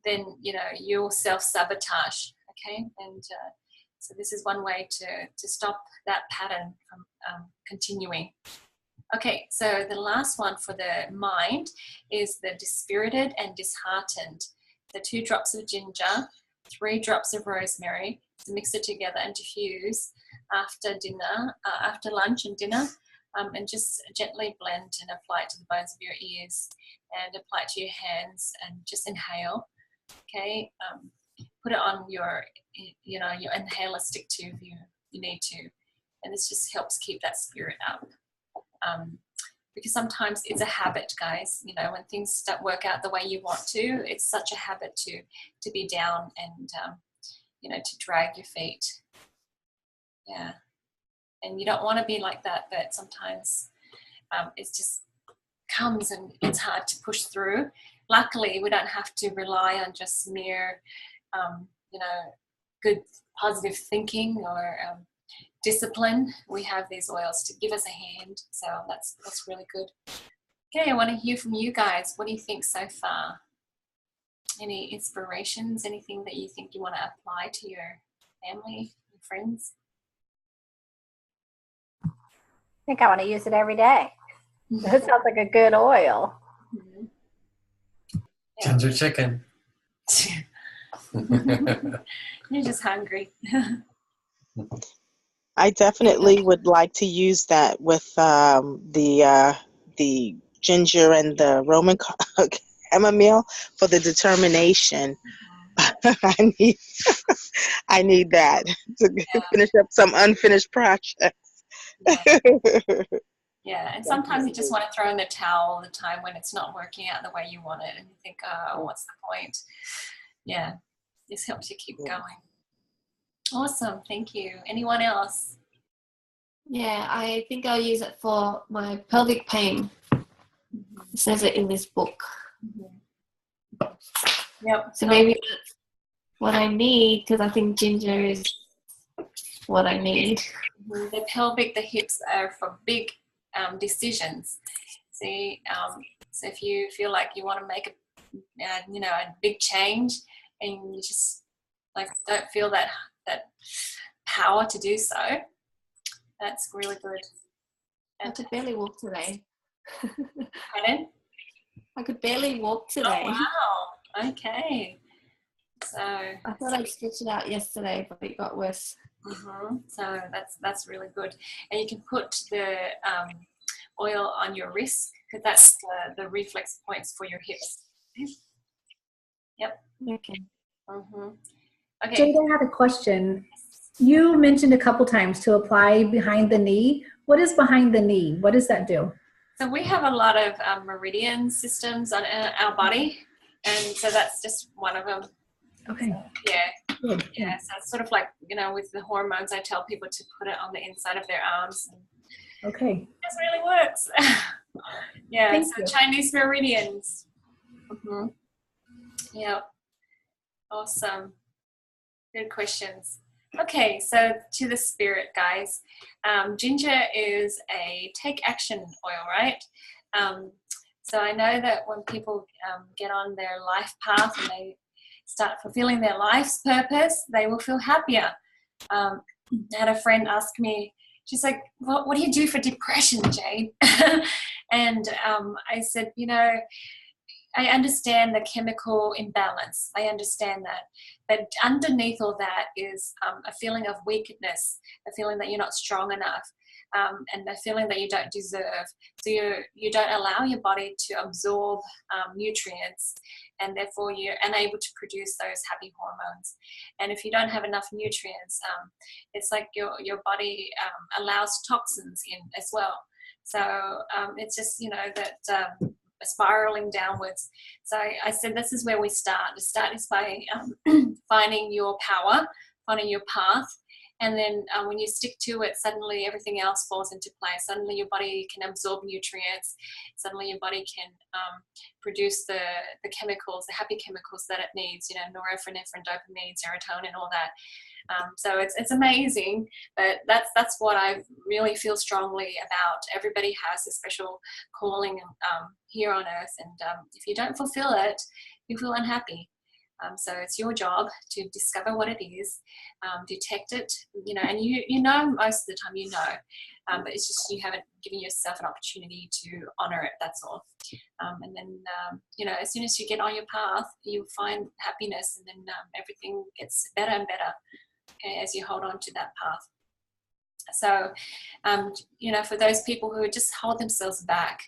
then, you know, you'll self-sabotage. Okay, and So this is one way to stop that pattern from continuing. Okay, so the last one for the mind is the dispirited and disheartened. The 2 drops of ginger, 3 drops of rosemary, to mix it together and diffuse after dinner, after lunch and dinner, and just gently blend and apply it to the bones of your ears and apply it to your hands and just inhale. Okay, put it on your, your inhaler stick too if you need to, and this just helps keep that spirit up. Because sometimes it's a habit, guys. When things don't work out the way you want to, it's such a habit to be down and to drag your feet. Yeah, and you don't want to be like that, but sometimes it just comes and it's hard to push through. Luckily, we don't have to rely on just mere, good positive thinking or discipline. We have these oils to give us a hand, so that's really good. Okay, I want to hear from you guys. What do you think so far? Any inspirations? Anything that you think you want to apply to your family, your friends? I think I want to use it every day. That sounds like a good oil. Mm-hmm. Ginger chicken. You're just hungry. I definitely would like to use that with the ginger and the Roman chamomile for the determination. I need that to finish up some unfinished projects. Yeah, and sometimes you just want to throw in the towel all the time when it's not working out the way you want it, and you think, oh, what's the point? Yeah, this helps you keep going. Awesome, thank you. Anyone else? Yeah, I think I'll use it for my pelvic pain. It says it in this book. Yep. So maybe that's what I need, because I think ginger is what I need. The pelvic, the hips are for big decisions. See, so if you feel like you want to make a big change, and you just don't feel that power to do so, that's really good. I could barely walk today. Pardon? I could barely walk today. Oh, wow. Okay. So I thought I'd stitch it out yesterday, but it got worse. So that's really good. And you can put the oil on your wrist, because that's the reflex points for your hips. Yep. Okay. Okay. Jade, I had a question. You mentioned a couple times to apply behind the knee. What is behind the knee? What does that do? So we have a lot of meridian systems on our body, and so that's just one of them. Okay. Yeah. Good. Yeah. So it's sort of like, with the hormones, I tell people to put it on the inside of their arms. And Okay. this really works. Yeah. Thank so you. Chinese meridians. Yeah. Awesome. Good questions. Okay, so to the spirit, guys. Ginger is a take action oil, right? So I know that when people get on their life path and they start fulfilling their life's purpose, they will feel happier. I had a friend ask me, she's like, what do you do for depression, Jade? And I said, I understand the chemical imbalance. I understand that. But underneath all that is a feeling of weakness, a feeling that you're not strong enough, and a feeling that you don't deserve. So you don't allow your body to absorb nutrients, and therefore you're unable to produce those happy hormones. And if you don't have enough nutrients, it's like your body allows toxins in as well. So it's just, that spiraling downwards. So I said this is where we start. The start is by finding your power, finding your path, and then when you stick to it, suddenly everything else falls into place. Suddenly your body can absorb nutrients. Suddenly your body can produce the chemicals, the happy chemicals that it needs, norepinephrine, dopamine, serotonin, all that. So it's amazing, but that's what I really feel strongly about. Everybody has a special calling here on earth, and if you don't fulfill it, you feel unhappy. So it's your job to discover what it is, detect it, and you know most of the time but it's just you haven't given yourself an opportunity to honor it, that's all. And then, as soon as you get on your path, you'll find happiness, and then everything gets better and better, okay, as you hold on to that path. So, for those people who just hold themselves back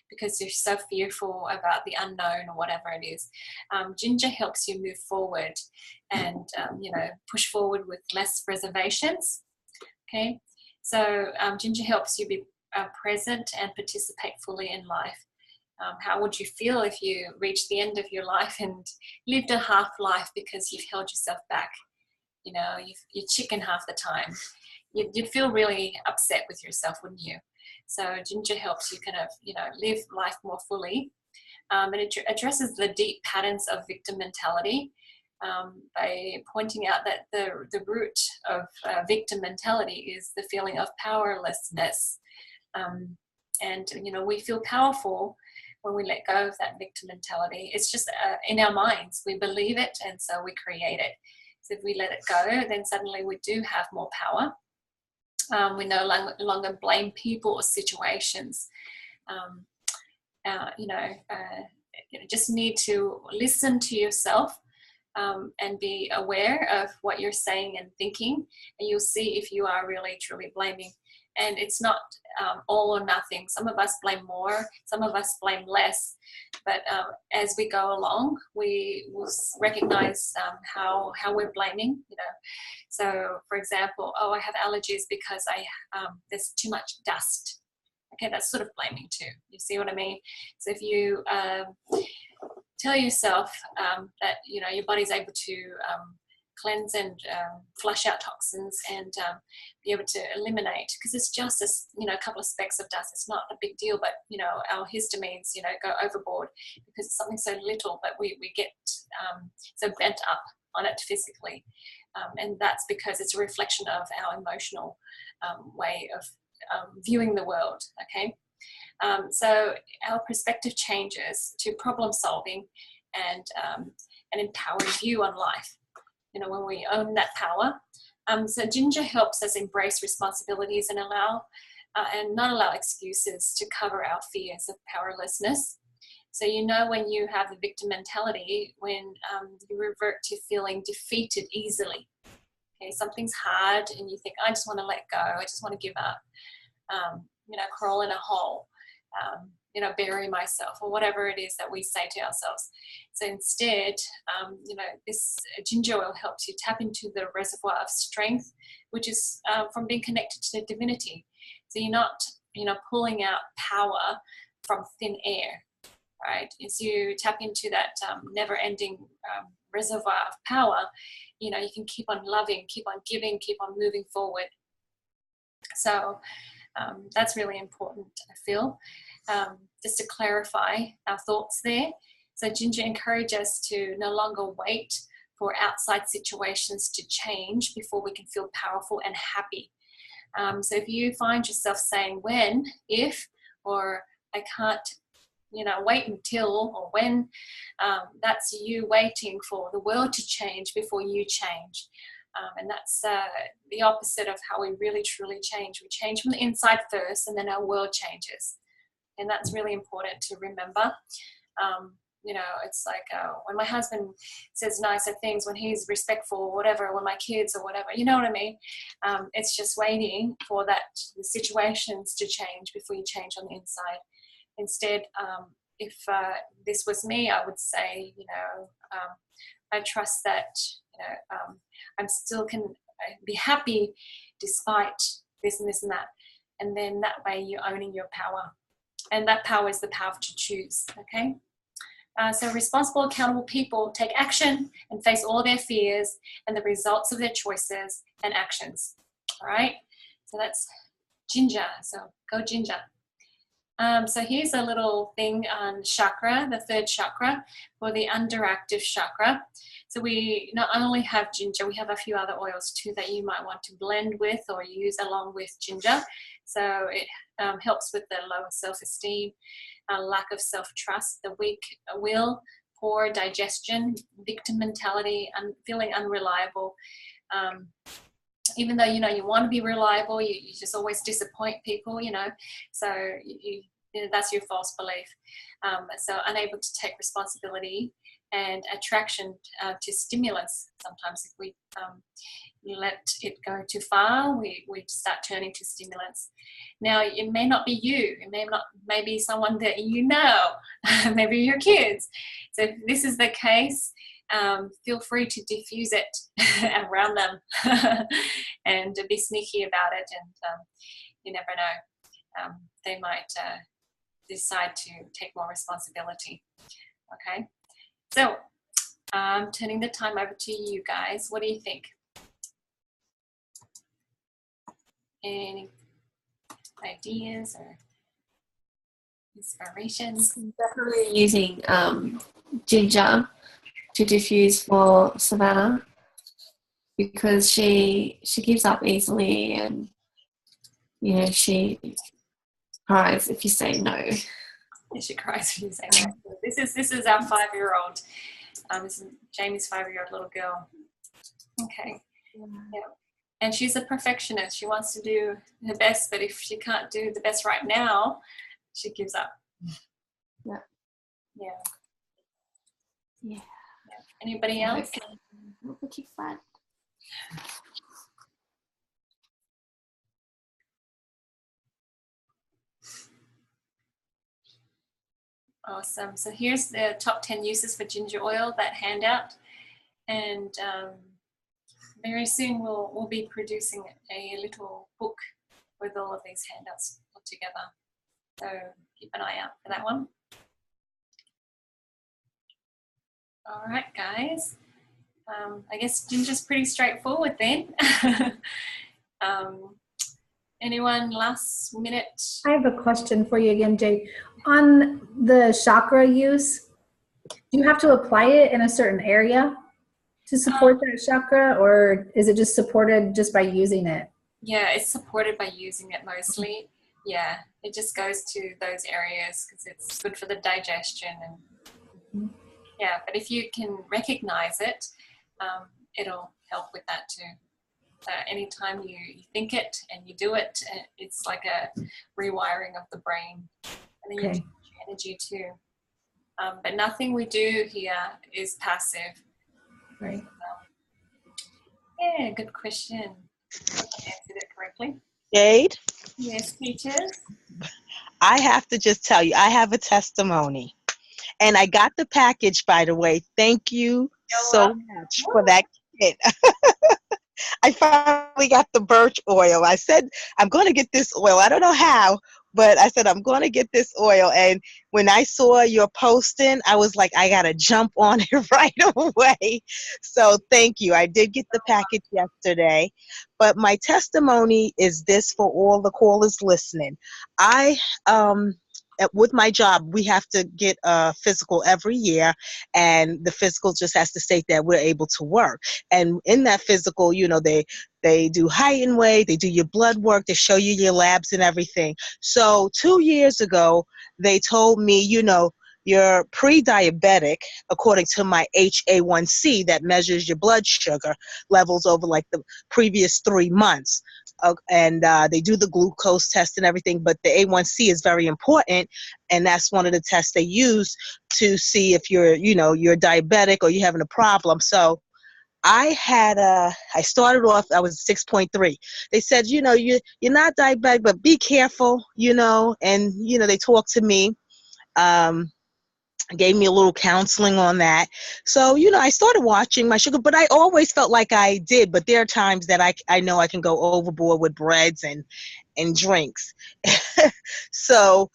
because they're so fearful about the unknown or whatever it is, Ginger helps you move forward and, push forward with less reservations, okay? So Ginger helps you be present and participate fully in life. How would you feel if you reached the end of your life and lived a half life because you've held yourself back? You chicken half the time. You'd feel really upset with yourself, wouldn't you? So Ginger helps you kind of, live life more fully. And it addresses the deep patterns of victim mentality by pointing out that the root of victim mentality is the feeling of powerlessness. And we feel powerful when we let go of that victim mentality. It's just in our minds. We believe it, and so we create it. So if we let it go, then suddenly we do have more power. We no longer blame people or situations. You just need to listen to yourself and be aware of what you're saying and thinking, and you'll see if you are really truly blaming. And it's not all or nothing. Some of us blame more, some of us blame less. But as we go along, we will recognize how we're blaming. So, for example, I have allergies because there's too much dust. Okay, that's sort of blaming too. You see what I mean? So if you tell yourself that your body's able to cleanse and flush out toxins and be able to eliminate, because it's just a couple of specks of dust. It's not a big deal, but our histamines go overboard because it's something so little, but we get so bent up on it physically, and that's because it's a reflection of our emotional way of viewing the world. Okay, so our perspective changes to problem solving and an empowered view on life. When we own that power. So Ginger helps us embrace responsibilities and not allow excuses to cover our fears of powerlessness. So when you have the victim mentality, when you revert to feeling defeated easily. Okay, something's hard and you think, I just want to let go, I just want to give up, crawl in a hole, bury myself, or whatever it is that we say to ourselves. So instead, this ginger oil helps you tap into the reservoir of strength, which is from being connected to divinity. So you're not, pulling out power from thin air, right? As you tap into that never-ending reservoir of power, you can keep on loving, keep on giving, keep on moving forward. So that's really important, I feel. Just to clarify our thoughts there. So Ginger encourages us to no longer wait for outside situations to change before we can feel powerful and happy. So if you find yourself saying when, if, or I can't, wait until, or when, that's you waiting for the world to change before you change. And that's the opposite of how we really truly change. We change from the inside first, and then our world changes. And that's really important to remember. It's like when my husband says nicer things, when he's respectful or whatever, when my kids or whatever, you know what I mean? It's just waiting for the situations to change before you change on the inside. Instead, if this was me, I would say, I trust that, I'm still can be happy despite this and this and that. And then that way you're owning your power. And that power is the power to choose, okay? So responsible, accountable people take action and face all their fears and the results of their choices and actions, all right? So that's Ginger, so go Ginger. So here's a little thing on chakra, the third chakra, or the underactive chakra. So we not only have ginger, we have a few other oils too that you might want to blend with or use along with ginger. So it helps with the lower self-esteem, lack of self-trust, the weak will, poor digestion, victim mentality, and feeling unreliable. Even though, you know, you want to be reliable, you just always disappoint people, you know, so you know, that's your false belief. So unable to take responsibility, and attraction to stimulants. Sometimes if we let it go too far, we start turning to stimulants. Now, it may not be you, it may be someone that you know, maybe your kids. So if this is the case, feel free to diffuse it around them and be sneaky about it, and you never know, they might decide to take more responsibility. Okay, so turning the time over to you guys. What do you think? Any ideas or inspirations? Definitely using ginger to diffuse for Savannah, because she gives up easily, and you know, she cries if you say no. She cries when you say no. This is our 5-year-old. This is Jamie's 5-year-old little girl. Okay. Yeah. And she's a perfectionist. She wants to do her best, but if she can't do the best right now, she gives up. Yeah. Yeah. Yeah. Anybody else? What would you find? Awesome. So here's the top 10 uses for ginger oil, that handout. And very soon we'll be producing a little book with all of these handouts put together. So keep an eye out for that one. All right, guys. I guess ginger's pretty straightforward then. Anyone last minute? I have a question for you again, Jade. On the chakra use, do you have to apply it in a certain area to support that chakra, or is it just supported just by using it? Yeah, it's supported by using it mostly. Yeah, it just goes to those areas because it's good for the digestion. And yeah, but if you can recognize it, it'll help with that too. Anytime you think it and you do it, it's like a rewiring of the brain, and then you change your energy too. But nothing we do here is passive. Right. Yeah, good question. I answered it correctly. Jade, Yes, Peaches. I have to just tell you, I have a testimony. And I got the package, by the way. Thank you so much for that kit. I finally got the birch oil. I said, I'm going to get this oil. I don't know how, but I said, I'm going to get this oil. And when I saw your posting, I was like, I got to jump on it right away. So thank you. I did get the package yesterday. But my testimony is this for all the callers listening. With my job, we have to get a physical every year, and the physical just has to state that we're able to work. And in that physical, you know, they do height and weight, they do your blood work, they show you your labs and everything. So 2 years ago, they told me, you know, you're pre-diabetic according to my HA1C that measures your blood sugar levels over like the previous 3 months. And they do the glucose test and everything, but the A1C is very important, and that's one of the tests they use to see if you're, you know, you're diabetic or you're having a problem. So I started off, I was 6.3. They said, you know, you're not diabetic, but be careful, you know, and, you know, they talked to me. Gave me a little counseling on that. So, you know, I started watching my sugar, but I always felt like I did. But there are times that I know I can go overboard with breads and drinks. So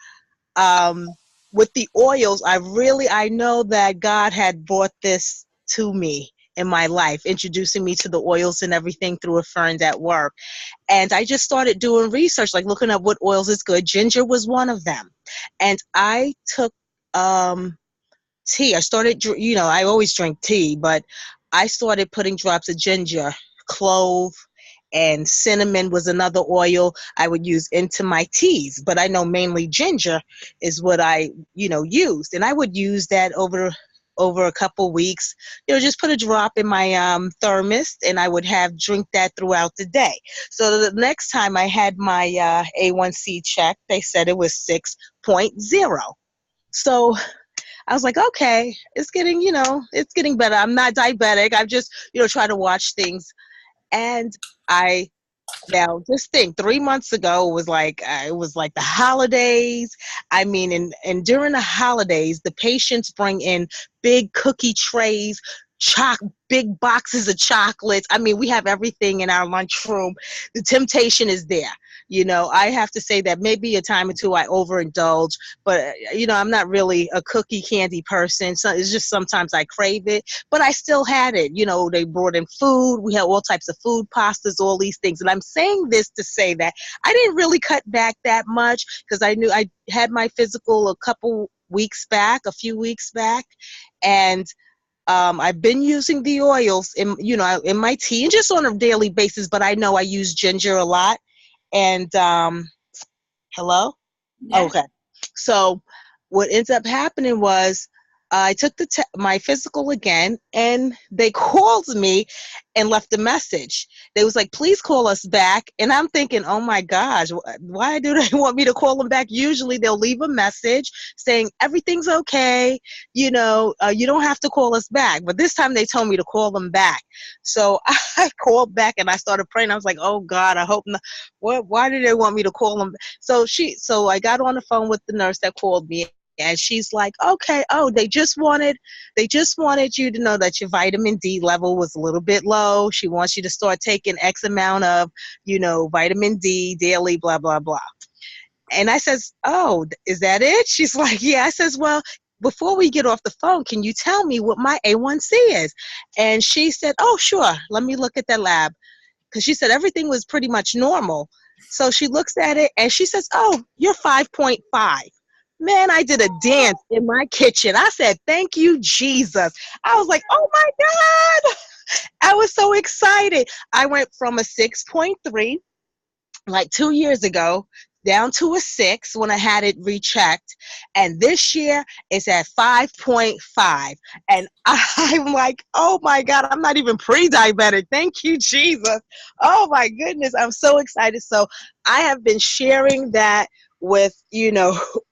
with the oils, I know that God had brought this to me in my life, introducing me to the oils and everything through a friend at work. And I just started doing research, like looking up what oils is good. Ginger was one of them. And I took tea. I started, you know, I always drink tea, but I started putting drops of ginger, clove, and cinnamon was another oil I would use into my teas. But I know mainly ginger is what I, you know, used. And I would use that over over a couple weeks, just put a drop in my thermos, and I would drink that throughout the day. So the next time I had my A1C checked, they said it was 6.0. So I was like, okay, it's getting better. I'm not diabetic. I've just, try to watch things. And now just think, 3 months ago it was like the holidays. I mean, and during the holidays, the patients bring in big cookie trays, big boxes of chocolates. I mean, we have everything in our lunchroom. The temptation is there. I have to say that maybe a time or two I overindulge, but I'm not really a cookie candy person. So it's just sometimes I crave it, but I still had it. They brought in food. We had all types of food, pastas, all these things. And I'm saying this to say that I didn't really cut back that much, because I knew I had my physical a few weeks back, and I've been using the oils in my tea and just on a daily basis, but I know I use ginger a lot. And hello? Yeah. Okay. So what ends up happening was I took my physical again, and they called me and left a message. They was like, please call us back. And I'm thinking, oh my gosh, why do they want me to call them back? Usually they'll leave a message saying everything's okay. You don't have to call us back. But this time they told me to call them back. So I called back and I started praying. I was like, oh God, I hope not. Why did they want me to call them? So I got on the phone with the nurse that called me. And she's like, okay, they just wanted you to know that your vitamin D level was a little bit low. She wants you to start taking X amount of, vitamin D daily, blah, blah, blah. And I says, oh, is that it? She's like, yeah. I says, well, before we get off the phone, can you tell me what my A1C is? And she said, oh, sure. Let me look at that lab. Because she said everything was pretty much normal. So she looks at it and she says, oh, you're 5.5. Man, I did a dance in my kitchen. I said, thank you, Jesus. I was like, oh my God. I was so excited. I went from a 6.3 like 2 years ago down to a 6 when I had it rechecked. And this year it's at 5.5. And I'm like, oh my God, I'm not even pre-diabetic. Thank you, Jesus. Oh my goodness. I'm so excited. So I have been sharing that with,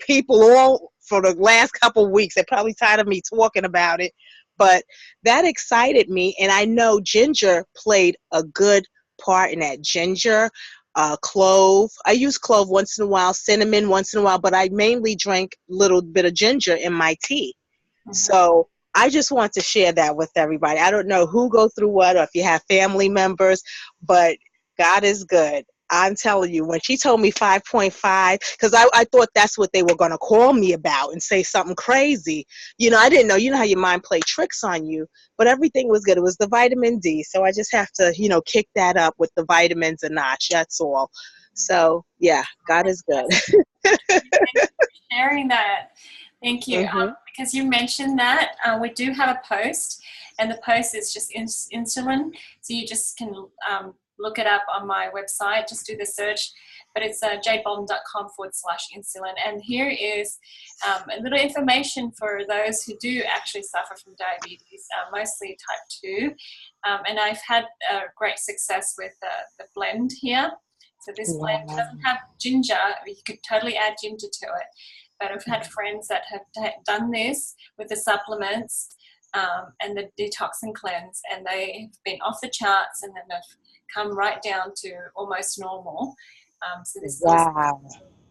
people all for the last couple of weeks. They're probably tired of me talking about it, but that excited me. And I know ginger played a good part in that. Ginger, clove. I use clove once in a while, cinnamon once in a while, but I mainly drink a little bit of ginger in my tea. Mm-hmm. So I just want to share that with everybody. I don't know who go through what, or if you have family members, but God is good. I'm telling you, when she told me 5.5, because I thought that's what they were going to call me about and say something crazy. I didn't know, how your mind played tricks on you, but everything was good. It was the vitamin D. So I just have to, kick that up with the vitamins a notch. That's all. So, yeah, God is good. Thank you for sharing that. Thank you. Mm-hmm. Because you mentioned that, we do have a post, and the post is just insulin. So you just can look it up on my website, just do the search, but it's jadebolden.com/insulin. And here is a little information for those who do actually suffer from diabetes, mostly type 2. And I've had great success with the blend here. So this blend doesn't have ginger. You could totally add ginger to it. But I've had friends that have done this with the supplements and the detox and cleanse, and they've been off the charts, and then they've come right down to almost normal. So this is a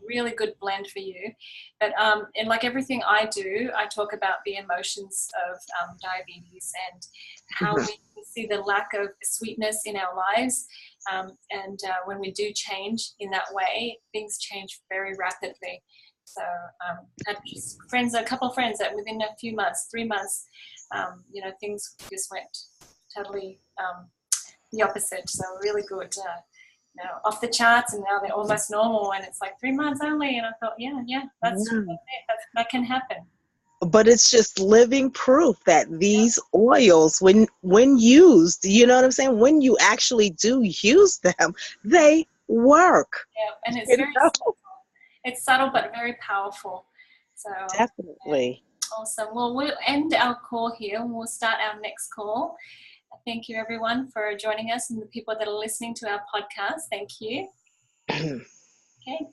really good blend for you. But and like everything I do, I talk about the emotions of diabetes and how we see the lack of sweetness in our lives. And when we do change in that way, things change very rapidly. So had a couple of friends that within a few months, 3 months, things just went totally the opposite. So really good, off the charts, and now they're almost normal, and it's like 3 months only. And I thought, that can happen. But it's just living proof that these oils, when used, you know what I'm saying? When you actually do use them, they work. Yeah, and it's very subtle. It's subtle but very powerful. So definitely. Awesome. Well, we'll end our call here and we'll start our next call. Thank you, everyone, for joining us, and the people that are listening to our podcast. Thank you. Okay.